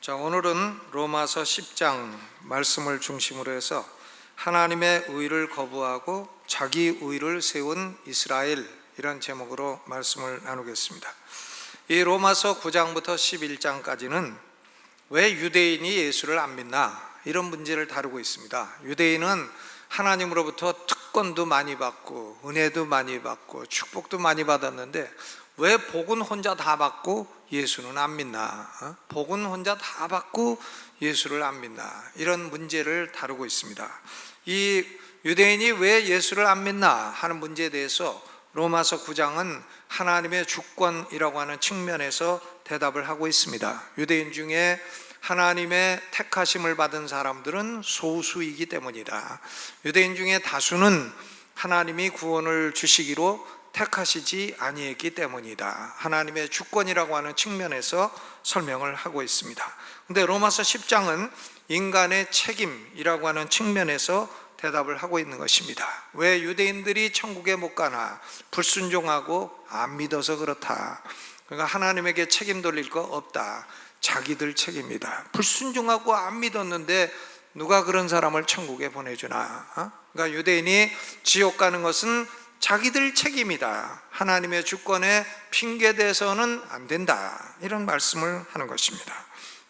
자, 오늘은 로마서 10장 말씀을 중심으로 해서 하나님의 의를 거부하고 자기 의를 세운 이스라엘, 이런 제목으로 말씀을 나누겠습니다. 이 로마서 9장부터 11장까지는 왜 유대인이 예수를 안 믿나, 이런 문제를 다루고 있습니다. 유대인은 하나님으로부터 특권도 많이 받고 은혜도 많이 받고 축복도 많이 받았는데 왜 복은 혼자 다 받고 예수는 안 믿나? 복은 혼자 다 받고 예수를 안 믿나? 이런 문제를 다루고 있습니다. 이 유대인이 왜 예수를 안 믿나 하는 문제에 대해서 로마서 9장은 하나님의 주권이라고 하는 측면에서 대답을 하고 있습니다. 유대인 중에 하나님의 택하심을 받은 사람들은 소수이기 때문이다. 유대인 중에 다수는 하나님이 구원을 주시기로 택하시지 아니했기 때문이다. 하나님의 주권이라고 하는 측면에서 설명을 하고 있습니다. 근데 로마서 10장은 인간의 책임이라고 하는 측면에서 대답을 하고 있는 것입니다. 왜 유대인들이 천국에 못 가나? 불순종하고 안 믿어서 그렇다. 그러니까 하나님에게 책임 돌릴 거 없다. 자기들 책임이다. 불순종하고 안 믿었는데 누가 그런 사람을 천국에 보내주나? 그러니까 유대인이 지옥 가는 것은 자기들 책임이다. 하나님의 주권에 핑계대서는 안 된다. 이런 말씀을 하는 것입니다.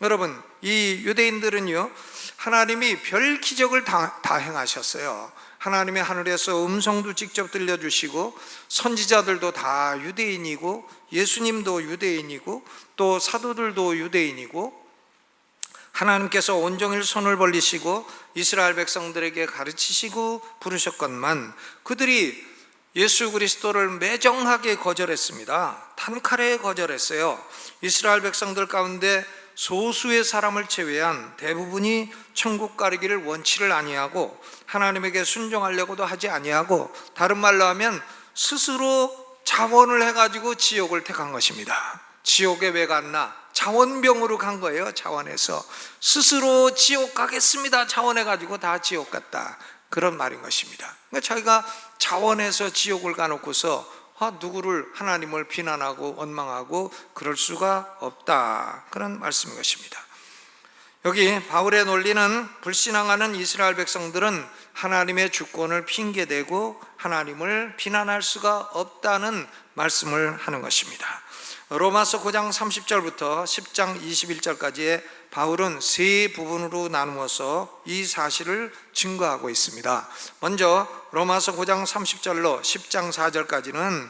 여러분, 이 유대인들은요, 하나님이 별 기적을 다 행하셨어요. 하나님의 하늘에서 음성도 직접 들려주시고 선지자들도 다 유대인이고 예수님도 유대인이고 또 사도들도 유대인이고 하나님께서 온종일 손을 벌리시고 이스라엘 백성들에게 가르치시고 부르셨건만 그들이 예수 그리스도를 매정하게 거절했습니다. 단칼에 거절했어요. 이스라엘 백성들 가운데 소수의 사람을 제외한 대부분이 천국 가기를 원치를 아니하고 하나님에게 순종하려고도 하지 아니하고, 다른 말로 하면 스스로 자원을 해가지고 지옥을 택한 것입니다. 지옥에 왜 갔나? 자원병으로 간 거예요. 자원해서 스스로 지옥 가겠습니다 자원해가지고 다 지옥 갔다, 그런 말인 것입니다. 그러니까 자기가 자원해서 지옥을 가놓고서 누구를, 하나님을 비난하고 원망하고 그럴 수가 없다, 그런 말씀인 것입니다. 여기 바울의 논리는 불신앙하는 이스라엘 백성들은 하나님의 주권을 핑계대고 하나님을 비난할 수가 없다는 말씀을 하는 것입니다. 로마서 9장 30절부터 10장 21절까지의 바울은 세 부분으로 나누어서 이 사실을 증거하고 있습니다. 먼저 로마서 9장 30절로 10장 4절까지는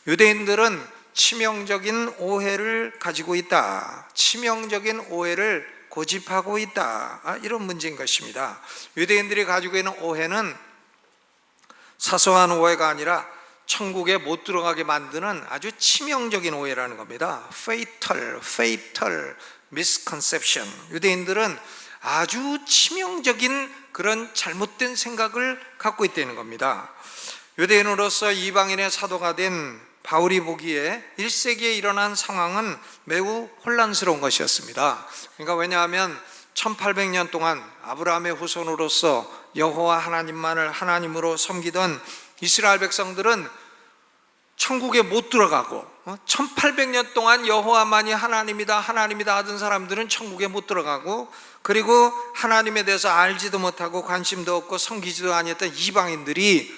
유대인들은 치명적인 오해를 가지고 있다, 치명적인 오해를 고집하고 있다, 이런 문제인 것입니다. 유대인들이 가지고 있는 오해는 사소한 오해가 아니라 천국에 못 들어가게 만드는 아주 치명적인 오해라는 겁니다. fatal misconception. 유대인들은 아주 치명적인 그런 잘못된 생각을 갖고 있다는 겁니다. 유대인으로서 이방인의 사도가 된 바울이 보기에 1세기에 일어난 상황은 매우 혼란스러운 것이었습니다. 그러니까 왜냐하면 1800년 동안 아브라함의 후손으로서 여호와 하나님만을 하나님으로 섬기던 이스라엘 백성들은 천국에 못 들어가고 1800년 동안 여호와만이 하나님이다 하나님이다 하던 사람들은 천국에 못 들어가고, 그리고 하나님에 대해서 알지도 못하고 관심도 없고 섬기지도 아니했던 이방인들이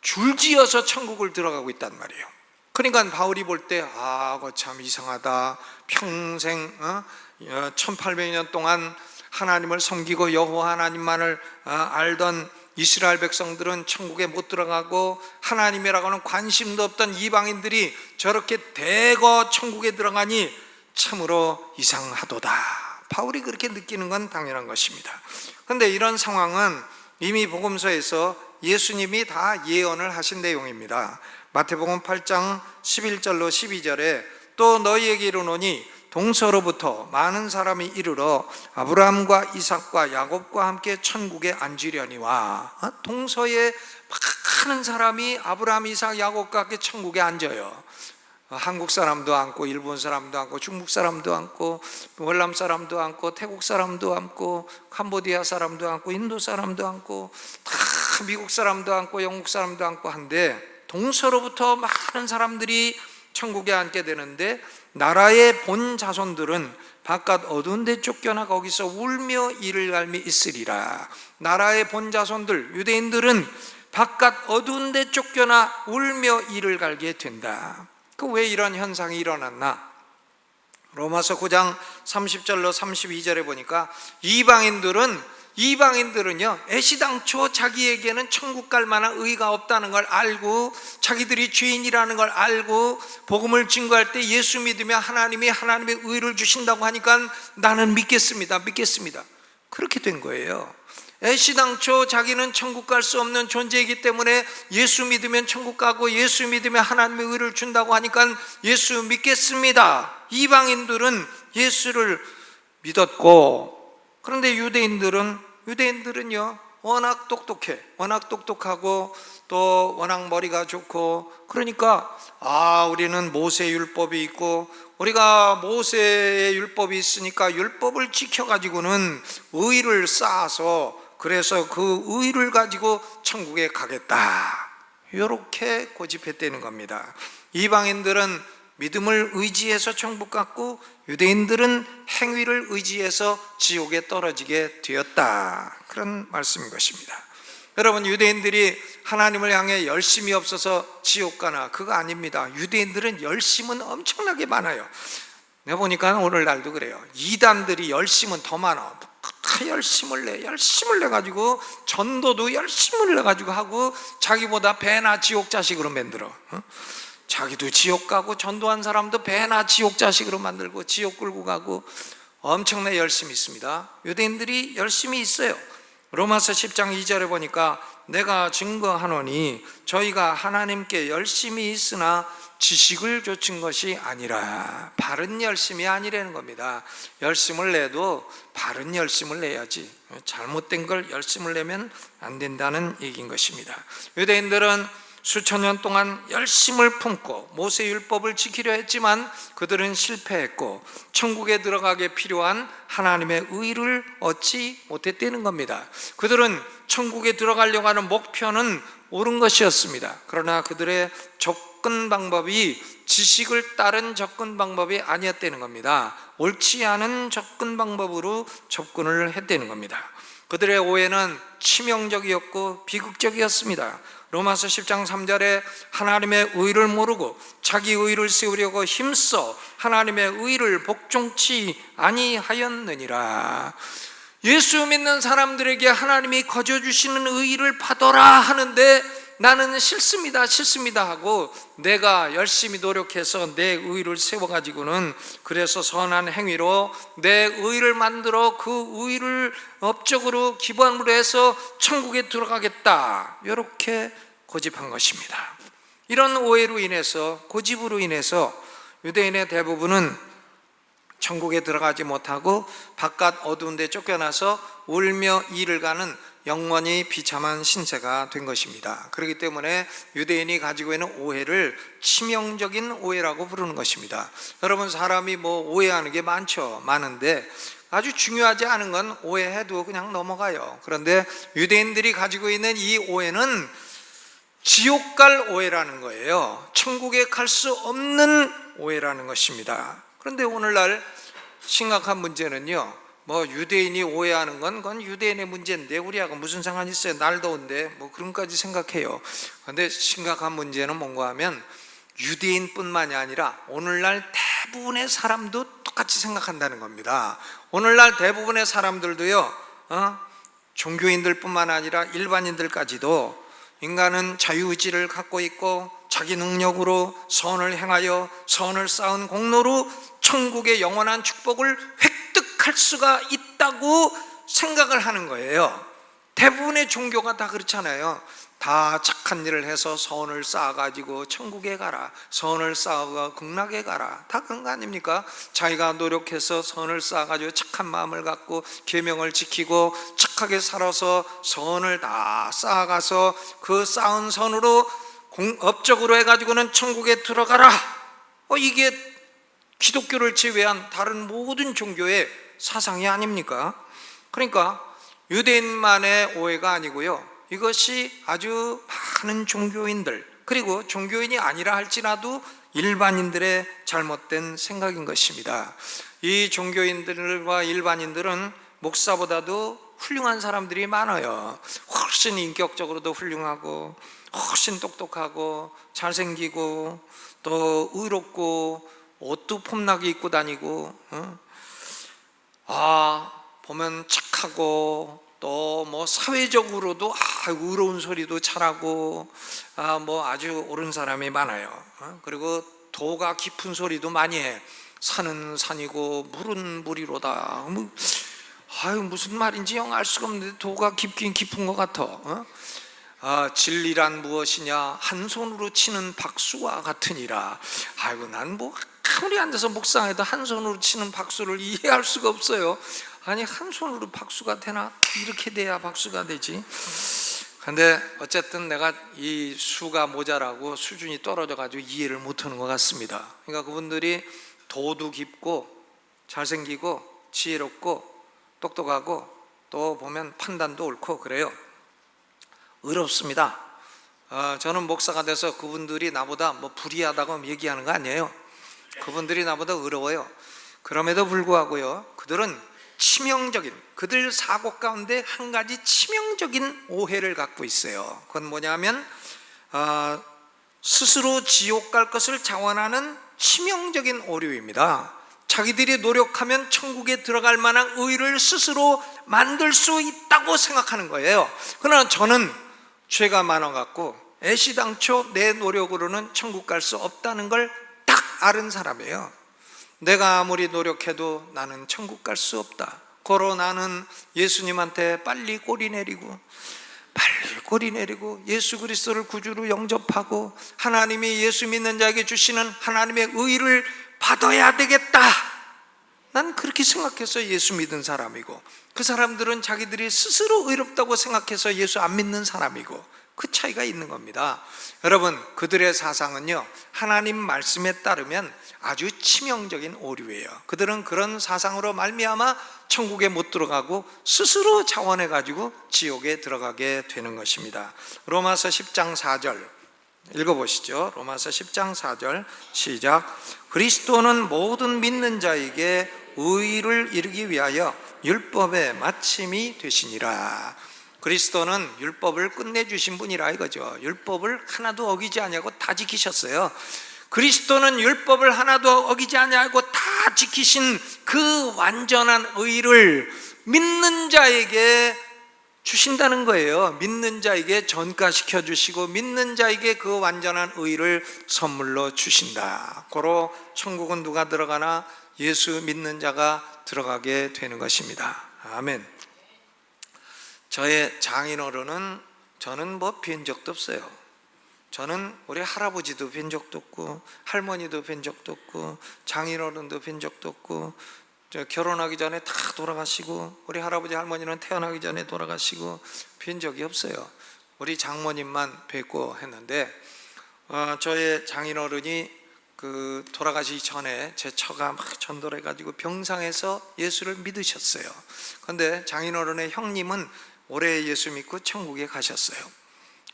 줄지어서 천국을 들어가고 있단 말이에요. 그러니까 바울이 볼 때 그거 참 이상하다. 평생 1800년 동안 하나님을 섬기고 여호와 하나님만을 알던 이스라엘 백성들은 천국에 못 들어가고 하나님이라고는 관심도 없던 이방인들이 저렇게 대거 천국에 들어가니 참으로 이상하도다. 바울이 그렇게 느끼는 건 당연한 것입니다. 그런데 이런 상황은 이미 복음서에서 예수님이 다 예언을 하신 내용입니다. 마태복음 8장 11절로 12절에 또 너희에게 이르노니 동서로부터 많은 사람이 이르러 아브라함과 이삭과 야곱과 함께 천국에 앉으려니와. 동서에 많은 사람이 아브라함, 이삭, 야곱과 함께 천국에 앉아요. 한국 사람도 앉고 일본 사람도 앉고 중국 사람도 앉고 월남 사람도 앉고 태국 사람도 앉고 캄보디아 사람도 앉고 인도 사람도 앉고 다 미국 사람도 앉고 영국 사람도 앉고 한데, 동서로부터 많은 사람들이 천국에 앉게 되는데 나라의 본 자손들은 바깥 어두운 데 쫓겨나 거기서 울며 이를 갈미 있으리라. 나라의 본자손들 유대인들은 바깥 어두운 데 쫓겨나 울며 이를 갈게 된다. 그 왜 이런 현상이 일어났나? 로마서 9장 30절로 32절에 보니까 이방인들은요 애시당초 자기에게는 천국 갈 만한 의가 없다는 걸 알고, 자기들이 죄인이라는 걸 알고 복음을 증거할 때 예수 믿으면 하나님이 하나님의 의를 주신다고 하니까 나는 믿겠습니다 그렇게 된 거예요. 애시당초 자기는 천국 갈 수 없는 존재이기 때문에 예수 믿으면 천국 가고 예수 믿으면 하나님의 의를 준다고 하니까 예수 믿겠습니다. 이방인들은 예수를 믿었고, 그런데 유대인들은요 워낙 똑똑하고 또 워낙 머리가 좋고, 그러니까 우리는 모세 율법이 있고 우리가 모세의 율법이 있으니까 율법을 지켜가지고는 의를 쌓아서, 그래서 그 의를 가지고 천국에 가겠다, 이렇게 고집했다는 겁니다. 이방인들은 믿음을 의지해서 천국 갔고 유대인들은 행위를 의지해서 지옥에 떨어지게 되었다, 그런 말씀인 것입니다. 여러분, 유대인들이 하나님을 향해 열심이 없어서 지옥 가나? 그거 아닙니다. 유대인들은 열심은 엄청나게 많아요. 내가 보니까 오늘날도 그래요. 이단들이 열심은 더 많아. 열심을 내 가지고 전도도 열심을 내 가지고 하고 자기보다 배나 지옥 자식으로 만들어. 자기도 지옥 가고 전도한 사람도 배나 지옥 자식으로 만들고 지옥 끌고 가고 엄청나게 열심히 있습니다. 유대인들이 열심히 있어요. 로마서 10장 2절에 보니까 내가 증거하노니 저희가 하나님께 열심히 있으나 지식을 좇은 것이 아니라. 바른 열심이 아니라는 겁니다. 열심을 내도 바른 열심을 내야지, 잘못된 걸 열심을 내면 안 된다는 얘기인 것입니다. 유대인들은 수천 년 동안 열심을 품고 모세율법을 지키려 했지만 그들은 실패했고 천국에 들어가게 필요한 하나님의 의를 얻지 못했다는 겁니다. 그들은 천국에 들어가려고 하는 목표는 옳은 것이었습니다. 그러나 그들의 접근 방법이 지식을 따른 접근 방법이 아니었다는 겁니다. 옳지 않은 접근 방법으로 접근을 했다는 겁니다. 그들의 오해는 치명적이었고 비극적이었습니다. 로마서 10장 3절에 하나님의 의를 모르고 자기 의를 세우려고 힘써 하나님의 의를 복종치 아니하였느니라. 예수 믿는 사람들에게 하나님이 거저 주시는 의를 받아라 하는데 나는 싫습니다 하고 내가 열심히 노력해서 내 의를 세워가지고는 그래서 선한 행위로 내 의를 만들어 그 의를 업적으로 기반으로 해서 천국에 들어가겠다, 이렇게 고집한 것입니다. 이런 오해로 인해서, 고집으로 인해서 유대인의 대부분은 천국에 들어가지 못하고 바깥 어두운 데 쫓겨나서 울며 이를 가는 영원히 비참한 신세가 된 것입니다. 그렇기 때문에 유대인이 가지고 있는 오해를 치명적인 오해라고 부르는 것입니다. 여러분, 사람이 오해하는 게 많은데 아주 중요하지 않은 건 오해해도 그냥 넘어가요. 그런데 유대인들이 가지고 있는 이 오해는 지옥 갈 오해라는 거예요. 천국에 갈 수 없는 오해라는 것입니다. 그런데 오늘날 심각한 문제는요, 유대인이 오해하는 그건 유대인의 문제인데 우리하고 무슨 상관이 있어요? 날 더운데 그런까지 생각해요. 그런데 심각한 문제는 뭔가 하면 유대인뿐만이 아니라 오늘날 대부분의 사람도 똑같이 생각한다는 겁니다. 오늘날 대부분의 사람들도요, 종교인들뿐만 아니라 일반인들까지도 인간은 자유의지를 갖고 있고 자기 능력으로 선을 행하여 선을 쌓은 공로로 천국의 영원한 축복을 획득할 수가 있다고 생각을 하는 거예요. 대부분의 종교가 다 그렇잖아요. 다 착한 일을 해서 선을 쌓아가지고 천국에 가라, 선을 쌓아가 극락에 가라, 다 그런 거 아닙니까? 자기가 노력해서 선을 쌓아가지고 착한 마음을 갖고 계명을 지키고 착하게 살아서 선을 다 쌓아가서 그 쌓은 선으로 업적으로 해가지고는 천국에 들어가라. 이게 기독교를 제외한 다른 모든 종교의 사상이 아닙니까? 그러니까 유대인만의 오해가 아니고요, 이것이 아주 많은 종교인들, 그리고 종교인이 아니라 할지라도 일반인들의 잘못된 생각인 것입니다. 이 종교인들과 일반인들은 목사보다도 훌륭한 사람들이 많아요. 훨씬 인격적으로도 훌륭하고, 훨씬 똑똑하고, 잘생기고, 또 의롭고, 옷도 폼나게 입고 다니고, 보면 착하고, 또 뭐 사회적으로도 의로운 소리도 잘하고, 뭐 아주 옳은 사람이 많아요. 그리고 도가 깊은 소리도 많이 해. 산은 산이고 물은 물이로다. 무슨 말인지 영 알 수가 없는데 도가 깊긴 깊은 것 같아. 진리란 무엇이냐? 한 손으로 치는 박수와 같으니라. 난 뭐 아무리 앉아서 묵상해도 한 손으로 치는 박수를 이해할 수가 없어요. 아니, 한 손으로 박수가 되나? 이렇게 돼야 박수가 되지. 근데 어쨌든 내가 이 수가 모자라고 수준이 떨어져가지고 이해를 못하는 것 같습니다. 그러니까 그분들이 도도 깊고 잘생기고 지혜롭고 똑똑하고 또 보면 판단도 옳고 그래요. 의롭습니다. 저는 목사가 돼서 그분들이 나보다 뭐 불의하다고 얘기하는 거 아니에요. 그분들이 나보다 의로워요. 그럼에도 불구하고요, 그들은 치명적인, 그들 사고 가운데 한 가지 치명적인 오해를 갖고 있어요. 그건 뭐냐면 스스로 지옥 갈 것을 자원하는 치명적인 오류입니다. 자기들이 노력하면 천국에 들어갈 만한 의를 스스로 만들 수 있다고 생각하는 거예요. 그러나 저는 죄가 많아갖고 애시당초 내 노력으로는 천국 갈 수 없다는 걸 딱 아는 사람이에요. 내가 아무리 노력해도 나는 천국 갈 수 없다. 고로 나는 예수님한테 빨리 꼬리 내리고 예수 그리스도를 구주로 영접하고 하나님이 예수 믿는 자에게 주시는 하나님의 의를 받아야 되겠다. 난 그렇게 생각해서 예수 믿은 사람이고, 그 사람들은 자기들이 스스로 의롭다고 생각해서 예수 안 믿는 사람이고, 그 차이가 있는 겁니다. 여러분, 그들의 사상은요, 하나님 말씀에 따르면 아주 치명적인 오류예요. 그들은 그런 사상으로 말미암아 천국에 못 들어가고 스스로 자원해 가지고 지옥에 들어가게 되는 것입니다. 로마서 10장 4절 읽어보시죠. 로마서 10장 4절 시작. 그리스도는 모든 믿는 자에게 의를 이루기 위하여 율법의 마침이 되시니라. 그리스도는 율법을 끝내주신 분이라 이거죠. 율법을 하나도 어기지 아니하고 다 지키셨어요. 그리스도는 율법을 하나도 어기지 아니하고 다 지키신 그 완전한 의를 믿는 자에게 주신다는 거예요. 믿는 자에게 전가시켜 주시고 믿는 자에게 그 완전한 의를 선물로 주신다. 고로 천국은 누가 들어가나? 예수 믿는 자가 들어가게 되는 것입니다. 아멘. 저의 장인어른은 저는 뭐 뵌 적도 없어요. 저는 우리 할아버지도 뵌 적도 없고 할머니도 뵌 적도 없고 장인어른도 뵌 적도 없고, 결혼하기 전에 다 돌아가시고 우리 할아버지 할머니는 태어나기 전에 돌아가시고 뵌 적이 없어요. 우리 장모님만 뵙고 했는데, 저의 장인어른이 그 돌아가시기 전에 제 처가 막 전도해가지고 병상에서 예수를 믿으셨어요. 그런데 장인어른의 형님은 올해 예수 믿고 천국에 가셨어요.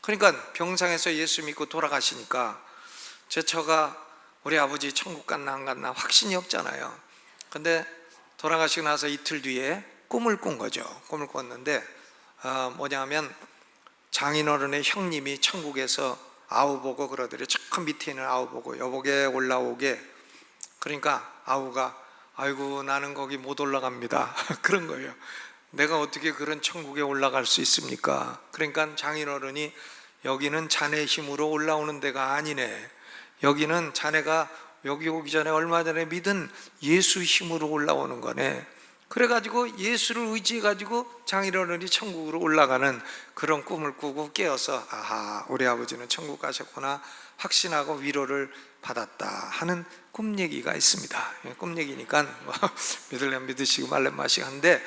그러니까 병상에서 예수 믿고 돌아가시니까 제 처가 우리 아버지 천국 갔나 안 갔나 확신이 없잖아요. 근데 돌아가시고 나서 이틀 뒤에 꿈을 꾼 거죠. 꿈을 꿨는데 뭐냐면 장인어른의 형님이 천국에서 아우 보고 그러더래요. 저 밑에 있는 아우 보고 여보게 올라오게. 그러니까 아우가 아이고 나는 거기 못 올라갑니다. 그런 거예요. 내가 어떻게 그런 천국에 올라갈 수 있습니까? 그러니까 장인어른이 여기는 자네 힘으로 올라오는 데가 아니네. 여기는 자네가 여기 오기 전에 얼마 전에 믿은 예수 힘으로 올라오는 거네. 그래가지고 예수를 의지해가지고 장인어른이 천국으로 올라가는 그런 꿈을 꾸고 깨어서 아하, 우리 아버지는 천국 가셨구나 확신하고 위로를 받았다 하는 꿈 얘기가 있습니다. 꿈 얘기니까 믿으려면 믿으시고 말려면 마시고 한데,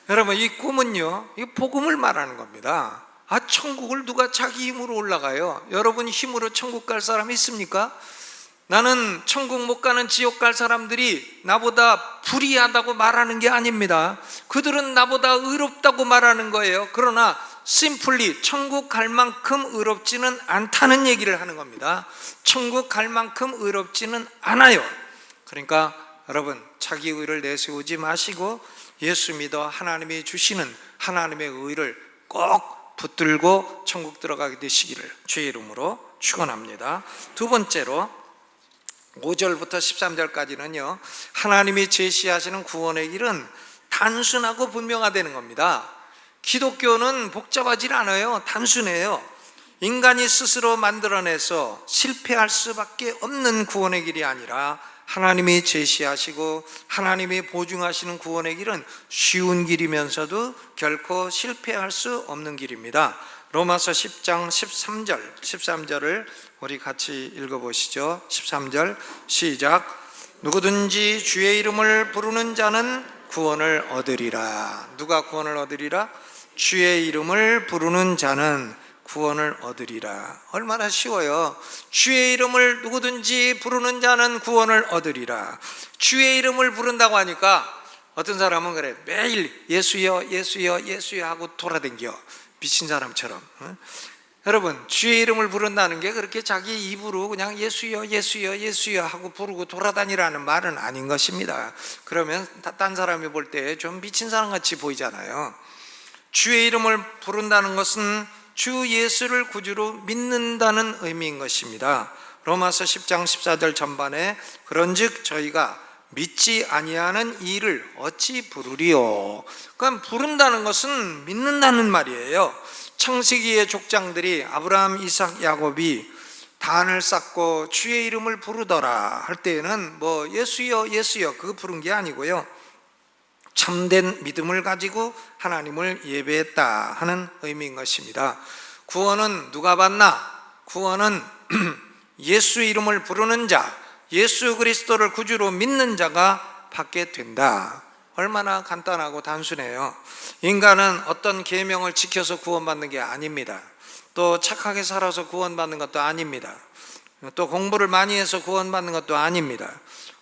여러분 이 꿈은요, 이 복음을 말하는 겁니다. 천국을 누가 자기 힘으로 올라가요? 여러분 힘으로 천국 갈 사람이 있습니까? 나는 천국 못 가는 지옥 갈 사람들이 나보다 불의하다고 말하는 게 아닙니다. 그들은 나보다 의롭다고 말하는 거예요. 그러나 심플리 천국 갈 만큼 의롭지는 않다는 얘기를 하는 겁니다. 천국 갈 만큼 의롭지는 않아요. 그러니까 여러분, 자기 의를 내세우지 마시고 예수 믿어 하나님이 주시는 하나님의 의를 꼭 붙들고 천국 들어가게 되시기를 주의 이름으로 축원합니다. 두 번째로 5절부터 13절까지는요, 하나님이 제시하시는 구원의 길은 단순하고 분명하다는 겁니다. 기독교는 복잡하지 않아요. 단순해요. 인간이 스스로 만들어내서 실패할 수밖에 없는 구원의 길이 아니라 하나님이 제시하시고 하나님이 보증하시는 구원의 길은 쉬운 길이면서도 결코 실패할 수 없는 길입니다. 로마서 10장 13절을 우리 같이 읽어보시죠. 13절 시작. 누구든지 주의 이름을 부르는 자는 구원을 얻으리라. 누가 구원을 얻으리라? 주의 이름을 부르는 자는 구원을 얻으리라. 얼마나 쉬워요. 주의 이름을 누구든지 부르는 자는 구원을 얻으리라. 주의 이름을 부른다고 하니까 어떤 사람은 그래, 매일 예수여 예수여 예수여 하고 돌아다녀, 미친 사람처럼. 여러분, 주의 이름을 부른다는 게 그렇게 자기 입으로 그냥 예수여 예수여 예수여 하고 부르고 돌아다니라는 말은 아닌 것입니다. 그러면 딴 사람이 볼 때 좀 미친 사람 같이 보이잖아요. 주의 이름을 부른다는 것은 주 예수를 구주로 믿는다는 의미인 것입니다. 로마서 10장 14절 전반에 그런즉 저희가 믿지 아니하는 이를 어찌 부르리요. 그러니까 부른다는 것은 믿는다는 말이에요. 창세기의 족장들이 아브라함, 이삭, 야곱이 단을 쌓고 주의 이름을 부르더라 할 때에는 뭐 예수여 예수여 그거 부른 게 아니고요, 참된 믿음을 가지고 하나님을 예배했다 하는 의미인 것입니다. 구원은 누가 받나? 구원은 예수 이름을 부르는 자, 예수 그리스도를 구주로 믿는 자가 받게 된다. 얼마나 간단하고 단순해요. 인간은 어떤 계명을 지켜서 구원받는 게 아닙니다. 또 착하게 살아서 구원받는 것도 아닙니다. 또 공부를 많이 해서 구원받는 것도 아닙니다.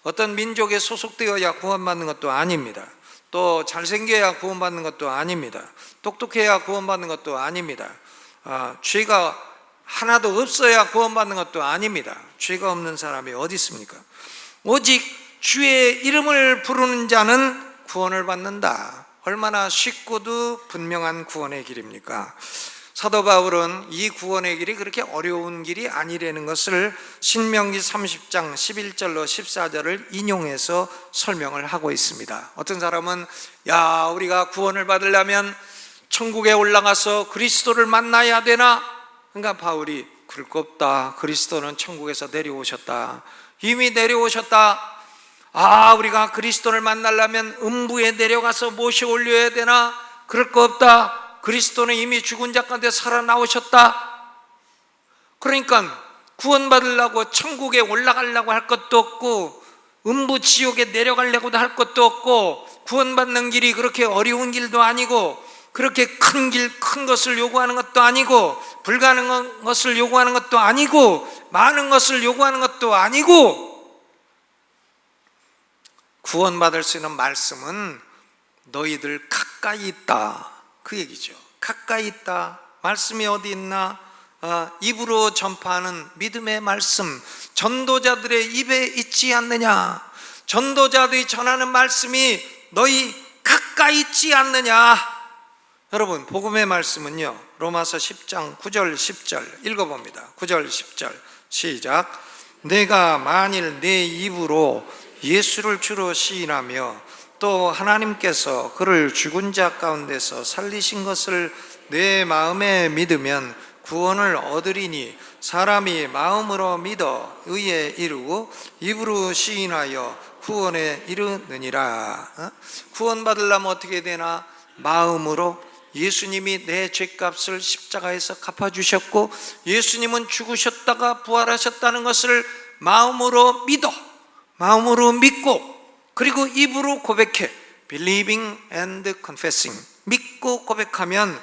어떤 민족에 소속되어야 구원받는 것도 아닙니다. 또 잘생겨야 구원받는 것도 아닙니다. 똑똑해야 구원받는 것도 아닙니다. 죄가 하나도 없어야 구원받는 것도 아닙니다. 죄가 없는 사람이 어디 있습니까? 오직 주의 이름을 부르는 자는 구원을 받는다. 얼마나 쉽고도 분명한 구원의 길입니까? 사도 바울은 이 구원의 길이 그렇게 어려운 길이 아니라는 것을 신명기 30장 11절로 14절을 인용해서 설명을 하고 있습니다. 어떤 사람은 야, 우리가 구원을 받으려면 천국에 올라가서 그리스도를 만나야 되나? 그러니까 바울이 그럴 거 없다. 그리스도는 천국에서 내려오셨다. 이미 내려오셨다. 우리가 그리스도를 만나려면 음부에 내려가서 모셔 올려야 되나? 그럴 거 없다. 그리스도는 이미 죽은 자 가운데 살아나오셨다. 그러니까 구원받으려고 천국에 올라가려고 할 것도 없고 음부 지옥에 내려가려고도 할 것도 없고 구원받는 길이 그렇게 어려운 길도 아니고 그렇게 큰 것을 요구하는 것도 아니고 불가능한 것을 요구하는 것도 아니고 많은 것을 요구하는 것도 아니고 구원받을 수 있는 말씀은 너희들 가까이 있다, 그 얘기죠. 가까이 있다. 말씀이 어디 있나? 입으로 전파하는 믿음의 말씀, 전도자들의 입에 있지 않느냐? 전도자들이 전하는 말씀이 너희 가까이 있지 않느냐? 여러분, 복음의 말씀은요, 로마서 10장 9절 10절 읽어봅니다. 9절 10절 시작. 내가 만일 내 입으로 예수를 주로 시인하며 또 하나님께서 그를 죽은 자 가운데서 살리신 것을 내 마음에 믿으면 구원을 얻으리니 사람이 마음으로 믿어 의에 이르고 입으로 시인하여 구원에 이르느니라. 구원받으려면 어떻게 되나? 마음으로 예수님이 내 죄값을 십자가에서 갚아주셨고 예수님은 죽으셨다가 부활하셨다는 것을 마음으로 믿어, 마음으로 믿고 그리고 입으로 고백해. Believing and confessing. 믿고 고백하면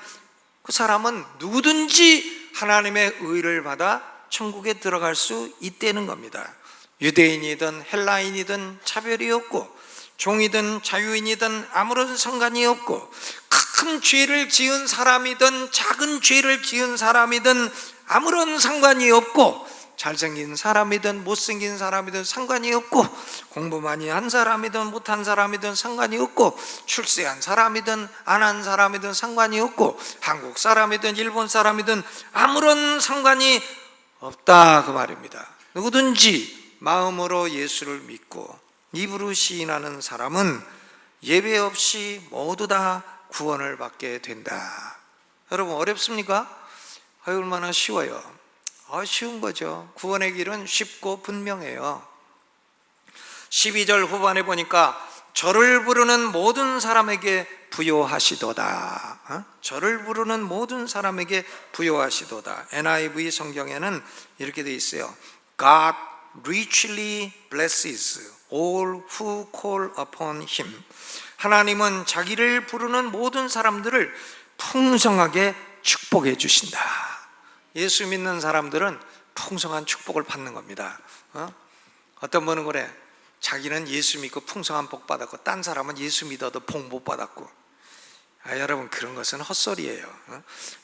그 사람은 누구든지 하나님의 의를 받아 천국에 들어갈 수 있다는 겁니다. 유대인이든 헬라인이든 차별이 없고 종이든 자유인이든 아무런 상관이 없고 큰 죄를 지은 사람이든 작은 죄를 지은 사람이든 아무런 상관이 없고 잘생긴 사람이든 못생긴 사람이든 상관이 없고, 공부 많이 한 사람이든 못한 사람이든 상관이 없고, 출세한 사람이든 안 한 사람이든 상관이 없고, 한국 사람이든 일본 사람이든 아무런 상관이 없다, 그 말입니다. 누구든지 마음으로 예수를 믿고 입으로 시인하는 사람은 예배 없이 모두 다 구원을 받게 된다. 여러분, 어렵습니까? 얼마나 쉬워요. 쉬운 거죠. 구원의 길은 쉽고 분명해요. 12절 후반에 보니까 저를 부르는 모든 사람에게 부요하시도다. 저를 부르는 모든 사람에게 부요하시도다. NIV 성경에는 이렇게 돼 있어요. God richly blesses all who call upon him. 하나님은 자기를 부르는 모든 사람들을 풍성하게 축복해 주신다. 예수 믿는 사람들은 풍성한 축복을 받는 겁니다. 어떤 분은 그래, 자기는 예수 믿고 풍성한 복 받았고 딴 사람은 예수 믿어도 복 못 받았고. 여러분, 그런 것은 헛소리예요.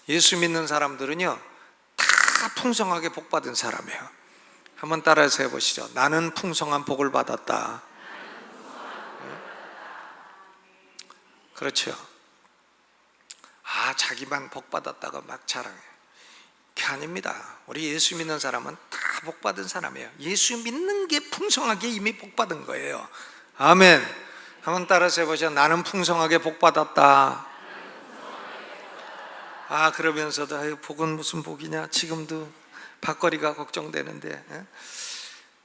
예수 믿는 사람들은요 다 풍성하게 복 받은 사람이에요. 한번 따라서 해보시죠. 나는 풍성한 복을 받았다. 그렇죠. 자기만 복 받았다가 막 자랑해. 그게 아닙니다. 우리 예수 믿는 사람은 다 복 받은 사람이에요. 예수 믿는 게 풍성하게 이미 복 받은 거예요. 아멘. 한번 따라서 해보죠. 나는 풍성하게 복 받았다. 그러면서도 복은 무슨 복이냐, 지금도 밥거리가 걱정되는데.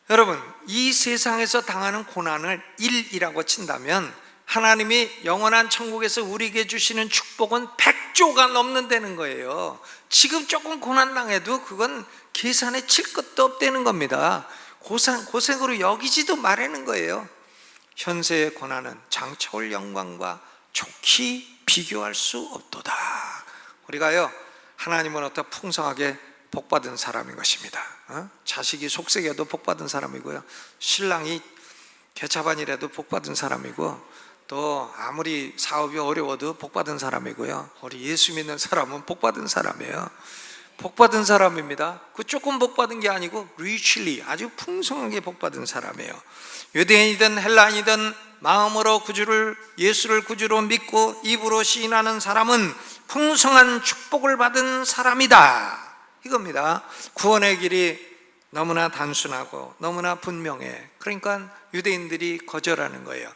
여러분, 이 세상에서 당하는 고난을 1이라고 친다면 하나님이 영원한 천국에서 우리에게 주시는 축복은 100조가 넘는다는 거예요. 지금 조금 고난당해도 그건 계산에 칠 것도 없다는 겁니다. 고생으로 여기지도 말하는 거예요. 현세의 고난은 장차올 영광과 좋게 비교할 수 없도다. 우리가요, 하나님은 어떤 풍성하게 복받은 사람인 것입니다. 자식이 속썩여도 복받은 사람이고요, 신랑이 개차반이라도 복받은 사람이고, 또 아무리 사업이 어려워도 복받은 사람이고요, 우리 예수 믿는 사람은 복받은 사람이에요. 복받은 사람입니다. 그 조금 복받은 게 아니고 richly, 아주 풍성하게 복받은 사람이에요. 유대인이든 헬라인이든 마음으로 예수를 구주로 믿고 입으로 시인하는 사람은 풍성한 축복을 받은 사람이다, 이겁니다. 구원의 길이 너무나 단순하고 너무나 분명해. 그러니까 유대인들이 거절하는 거예요.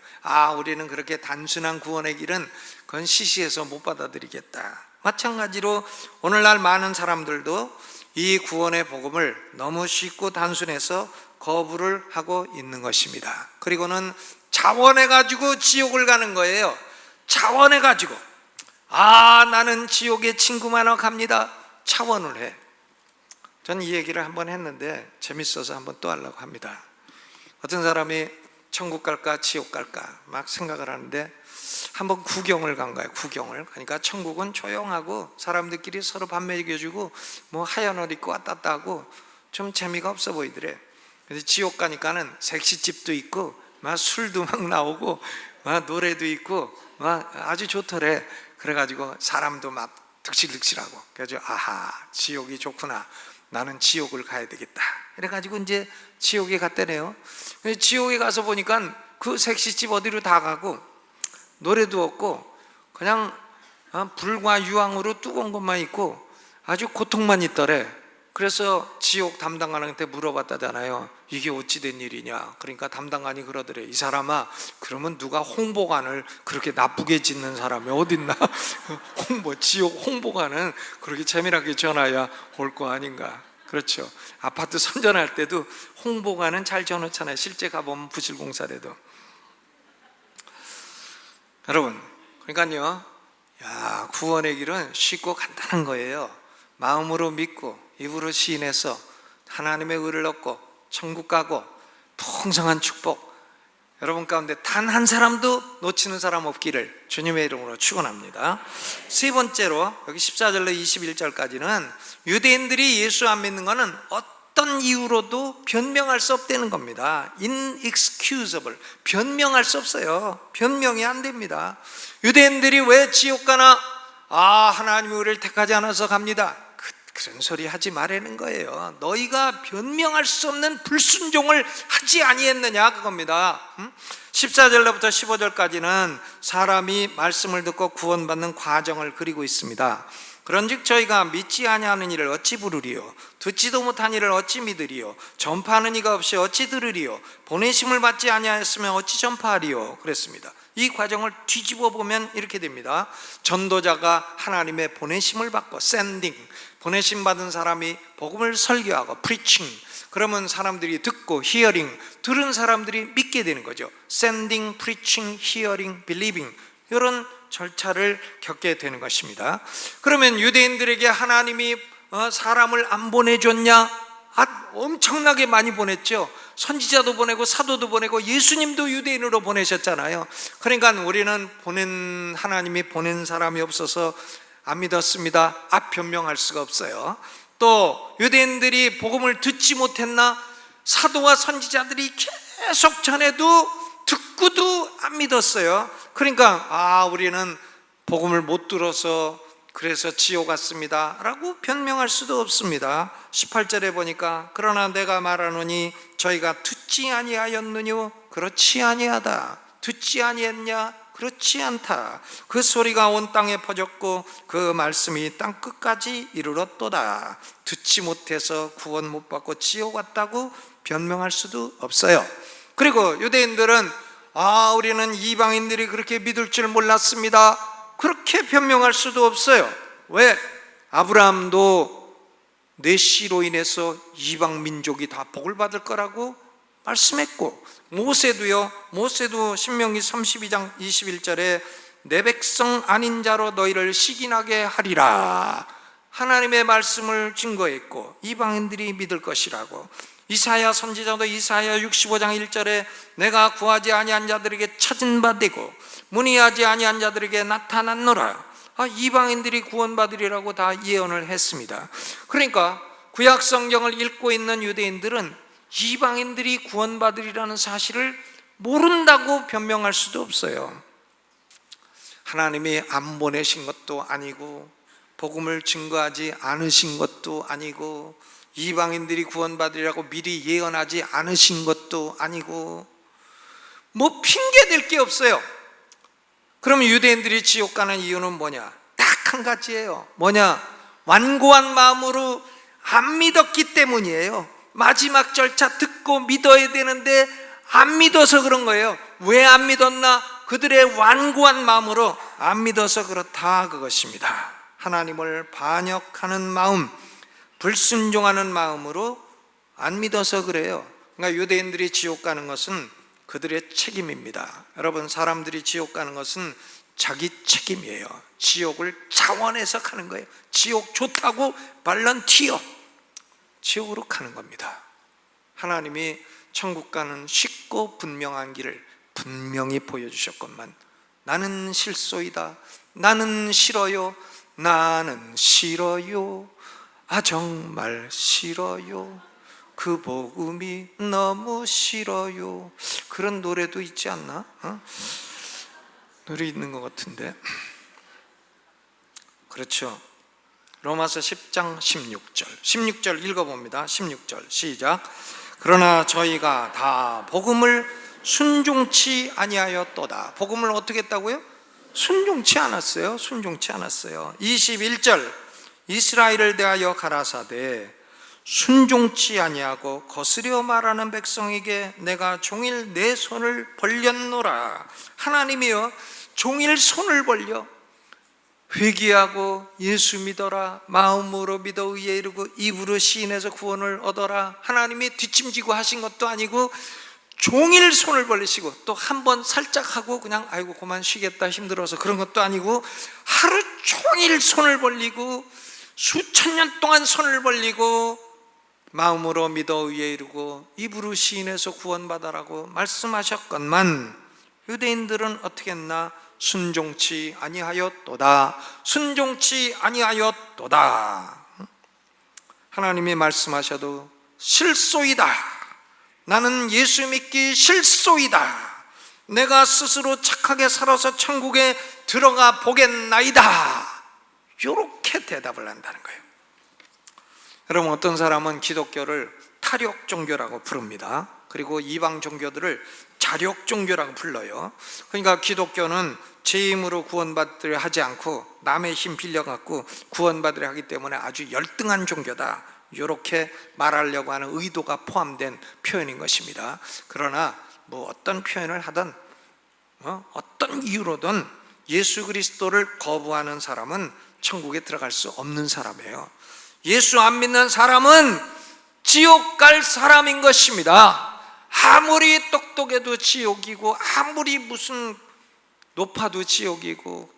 우리는 그렇게 단순한 구원의 길은 그건 시시해서 못 받아들이겠다. 마찬가지로 오늘날 많은 사람들도 이 구원의 복음을 너무 쉽고 단순해서 거부를 하고 있는 것입니다. 그리고는 자원해가지고 지옥을 가는 거예요. 자원해가지고 나는 지옥에 친구만 하러 갑니다, 차원을 해. 저는 이 얘기를 한번 했는데 재밌어서 한번 또 하려고 합니다. 어떤 사람이 천국 갈까 지옥 갈까 막 생각을 하는데 한번 구경을 간 거예요. 구경을. 그러니까 천국은 조용하고 사람들끼리 서로 밥 먹여주고 뭐 하얀 옷 입고 왔다 갔다 하고 좀 재미가 없어 보이더래. 그래서 지옥 가니까는 색시집도 있고 막 술도 막 나오고 막 노래도 있고 막 아주 좋더래. 그래가지고 사람도 막 득실득실하고, 그래서 지옥이 좋구나, 나는 지옥을 가야 되겠다, 그래가지고 이제 지옥에 갔대네요. 지옥에 가서 보니까 그 색시집 어디로 다 가고 노래도 없고 그냥 불과 유황으로 뜨거운 것만 있고 아주 고통만 있더래. 그래서 지옥 담당관한테 물어봤다잖아요. 이게 어찌 된 일이냐. 그러니까 담당관이 그러더래. 이 사람아, 그러면 누가 홍보관을 그렇게 나쁘게 짓는 사람이 어딨나? 지옥 홍보관은 그렇게 재미나게 전화야 올 거 아닌가. 그렇죠. 아파트 선전할 때도 홍보관은 잘 전놓잖아요. 실제 가보면 부실공사래도. 여러분, 그러니까요, 구원의 길은 쉽고 간단한 거예요. 마음으로 믿고 입으로 시인해서 하나님의 의를 얻고 천국 가고 풍성한 축복, 여러분 가운데 단 한 사람도 놓치는 사람 없기를 주님의 이름으로 축원합니다. 세 번째로 여기 14절로 21절까지는 유대인들이 예수 안 믿는 것은 어떤 이유로도 변명할 수 없다는 겁니다. inexcusable, 변명할 수 없어요. 변명이 안 됩니다. 유대인들이 왜 지옥 가나? 하나님이 우리를 택하지 않아서 갑니다. 그런 소리 하지 말라는 거예요. 너희가 변명할 수 없는 불순종을 하지 아니했느냐 그겁니다. 14절로부터 15절까지는 사람이 말씀을 듣고 구원받는 과정을 그리고 있습니다. 그런즉 저희가 믿지 아니하는 이를 어찌 부르리요? 듣지도 못한 이를 어찌 믿으리요? 전파하는 이가 없이 어찌 들으리요? 보내심을 받지 아니하였으면 어찌 전파하리요? 그랬습니다. 이 과정을 뒤집어 보면 이렇게 됩니다. 전도자가 하나님의 보내심을 받고 sending, 보내심 받은 사람이 복음을 설교하고 preaching, 그러면 사람들이 듣고 hearing, 들은 사람들이 믿게 되는 거죠. sending, preaching, hearing, believing, 이런 절차를 겪게 되는 것입니다. 그러면 유대인들에게 하나님이 사람을 안 보내줬냐? 엄청나게 많이 보냈죠. 선지자도 보내고 사도도 보내고 예수님도 유대인으로 보내셨잖아요. 그러니까 우리는 하나님이 보낸 사람이 없어서 안 믿었습니다. 변명할 수가 없어요. 또 유대인들이 복음을 듣지 못했나? 사도와 선지자들이 계속 전해도 듣고도 안 믿었어요. 그러니까 우리는 복음을 못 들어서 그래서 지옥 갔습니다 라고 변명할 수도 없습니다. 18절에 보니까 그러나 내가 말하노니 저희가 듣지 아니하였느뇨? 그렇지 아니하다. 듣지 아니했냐? 그렇지 않다. 그 소리가 온 땅에 퍼졌고 그 말씀이 땅 끝까지 이르렀도다. 듣지 못해서 구원 못 받고 지옥 갔다고 변명할 수도 없어요. 그리고 유대인들은 우리는 이방인들이 그렇게 믿을 줄 몰랐습니다, 그렇게 변명할 수도 없어요. 왜? 아브라함도 내 씨로 인해서 이방 민족이 다 복을 받을 거라고 말씀했고, 모세도 신명기 32장 21절에 내 백성 아닌 자로 너희를 시기나게 하리라, 하나님의 말씀을 증거했고 이방인들이 믿을 것이라고. 이사야 선지자도 이사야 65장 1절에 내가 구하지 아니한 자들에게 찾은 바 되고 문의하지 아니한 자들에게 나타났노라, 이방인들이 구원받으리라고 다 예언을 했습니다. 그러니까 구약 성경을 읽고 있는 유대인들은 이방인들이 구원받으리라는 사실을 모른다고 변명할 수도 없어요. 하나님이 안 보내신 것도 아니고 복음을 증거하지 않으신 것도 아니고 이방인들이 구원받으리라고 미리 예언하지 않으신 것도 아니고 뭐 핑계 댈 게 없어요. 그러면 유대인들이 지옥 가는 이유는 뭐냐? 딱 한 가지예요. 뭐냐? 완고한 마음으로 안 믿었기 때문이에요. 마지막 절차 듣고 믿어야 되는데 안 믿어서 그런 거예요. 왜 안 믿었나? 그들의 완고한 마음으로 안 믿어서 그렇다, 그것입니다. 하나님을 반역하는 마음, 불순종하는 마음으로 안 믿어서 그래요. 그러니까 유대인들이 지옥 가는 것은 그들의 책임입니다. 여러분, 사람들이 지옥 가는 것은 자기 책임이에요. 지옥을 자원해서 가는 거예요. 지옥 좋다고 발런티어 지옥으로 가는 겁니다. 하나님이 천국 가는 쉽고 분명한 길을 분명히 보여주셨건만 나는 싫소이다, 나는 싫어요, 나는 싫어요, 정말 싫어요, 그 복음이 너무 싫어요. 그런 노래도 있지 않나? 노래 있는 것 같은데. 그렇죠. 로마서 10장 16절 읽어봅니다. 16절 시작. 그러나 저희가 다 복음을 순종치 아니하였도다. 복음을 어떻게 했다고요? 순종치 않았어요. 21절 이스라엘을 대하여 가라사대 순종치 아니하고 거스려 말하는 백성에게 내가 종일 내 손을 벌렸노라. 하나님이여 종일 손을 벌려 회개하고 예수 믿어라, 마음으로 믿어 의에 이르고 입으로 시인해서 구원을 얻어라. 하나님이 뒷짐지고 하신 것도 아니고 종일 손을 벌리시고 또 한 번 살짝 하고 그냥 아이고 그만 쉬겠다 힘들어서 그런 것도 아니고 하루 종일 손을 벌리고 수천 년 동안 손을 벌리고 마음으로 믿어 의에 이르고 입으로 시인해서 구원받아라고 말씀하셨건만 유대인들은 어떻게 했나? 순종치 아니하였도다. 순종치 아니하였도다. 하나님이 말씀하셔도 싫소이다, 나는 예수 믿기 싫소이다, 내가 스스로 착하게 살아서 천국에 들어가 보겠나이다, 이렇게 대답을 한다는 거예요. 여러분, 어떤 사람은 기독교를 타력 종교라고 부릅니다. 그리고 이방 종교들을 자력 종교라고 불러요. 그러니까 기독교는 제 힘으로 구원받으려 하지 않고 남의 힘 빌려갖고 구원받으려 하기 때문에 아주 열등한 종교다, 이렇게 말하려고 하는 의도가 포함된 표현인 것입니다. 그러나 뭐 어떤 표현을 하든 어떤 이유로든 예수 그리스도를 거부하는 사람은 천국에 들어갈 수 없는 사람이에요. 예수 안 믿는 사람은 지옥 갈 사람인 것입니다. 아무리 똑똑해도 지옥이고, 아무리 무슨 높아도 지옥이고,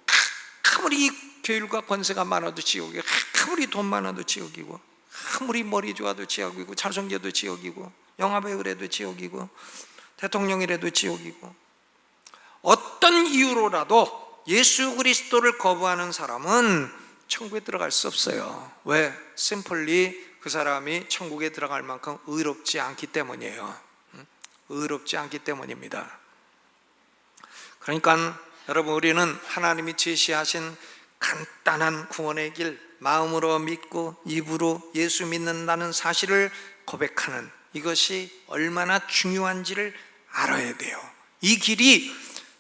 아무리 교율과 권세가 많아도 지옥이고, 아무리 돈 많아도 지옥이고, 아무리 머리 좋아도 지옥이고, 잘생겨도 지옥이고, 영화배우라도 지옥이고, 대통령이라도 지옥이고, 어떤 이유로라도 예수 그리스도를 거부하는 사람은 천국에 들어갈 수 없어요. 왜? 심플리 그 사람이 천국에 들어갈 만큼 의롭지 않기 때문이에요. 의롭지 않기 때문입니다. 그러니까 여러분, 우리는 하나님이 제시하신 간단한 구원의 길, 마음으로 믿고 입으로 예수 믿는다는 사실을 고백하는 이것이 얼마나 중요한지를 알아야 돼요. 이 길이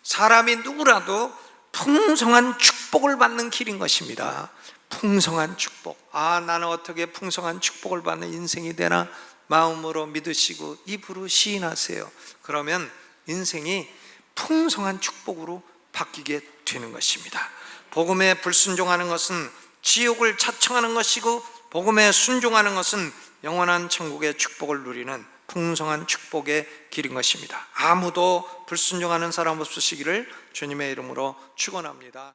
사람이 누구라도 풍성한 축복을 받는 길인 것입니다. 풍성한 축복. 나는 어떻게 풍성한 축복을 받는 인생이 되나? 마음으로 믿으시고 입으로 시인하세요. 그러면 인생이 풍성한 축복으로 바뀌게 되는 것입니다. 복음에 불순종하는 것은 지옥을 자청하는 것이고, 복음에 순종하는 것은 영원한 천국의 축복을 누리는 풍성한 축복의 길인 것입니다. 아무도 불순종하는 사람 없으시기를 주님의 이름으로 축원합니다.